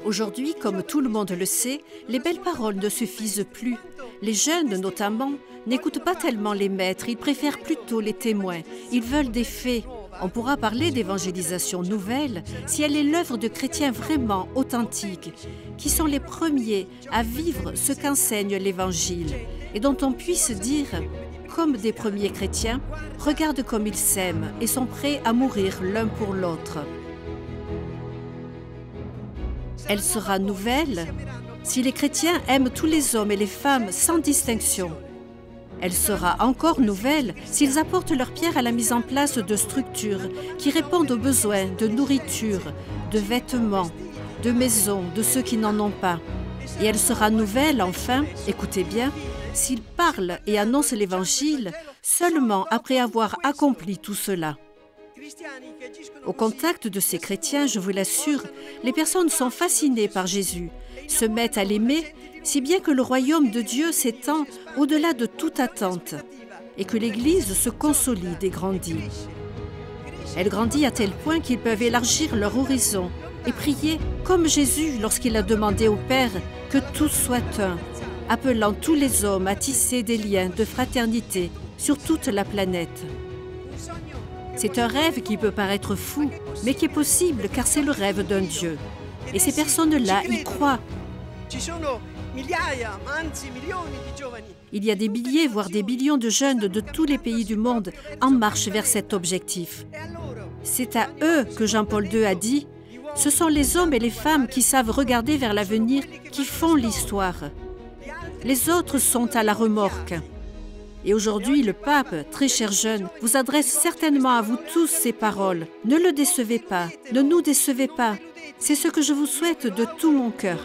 Aujourd'hui, comme tout le monde le sait, les belles paroles ne suffisent plus. Les jeunes, notamment, n'écoutent pas tellement les maîtres, ils préfèrent plutôt les témoins. Ils veulent des faits. On pourra parler d'évangélisation nouvelle si elle est l'œuvre de chrétiens vraiment authentiques, qui sont les premiers à vivre ce qu'enseigne l'Évangile, et dont on puisse dire, comme des premiers chrétiens, regarde comme ils s'aiment et sont prêts à mourir l'un pour l'autre. Elle sera nouvelle si les chrétiens aiment tous les hommes et les femmes sans distinction. Elle sera encore nouvelle s'ils apportent leur pierre à la mise en place de structures qui répondent aux besoins de nourriture, de vêtements, de maisons, de ceux qui n'en ont pas. Et elle sera nouvelle, enfin, écoutez bien, s'ils parlent et annoncent l'Évangile seulement après avoir accompli tout cela. Au contact de ces chrétiens, je vous l'assure, les personnes sont fascinées par Jésus, se mettent à l'aimer, si bien que le royaume de Dieu s'étend au-delà de toute attente et que l'Église se consolide et grandit. Elle grandit à tel point qu'ils peuvent élargir leur horizon et prier comme Jésus lorsqu'il a demandé au Père que tous soient un, appelant tous les hommes à tisser des liens de fraternité sur toute la planète. C'est un rêve qui peut paraître fou, mais qui est possible car c'est le rêve d'un Dieu. Et ces personnes-là y croient. Il y a des milliers, voire des millions de jeunes de tous les pays du monde en marche vers cet objectif. C'est à eux que Jean-Paul II a dit « Ce sont les hommes et les femmes qui savent regarder vers l'avenir, qui font l'histoire. Les autres sont à la remorque. » Et aujourd'hui, le pape, très cher jeune, vous adresse certainement à vous tous ces paroles. Ne le décevez pas, ne nous décevez pas. C'est ce que je vous souhaite de tout mon cœur.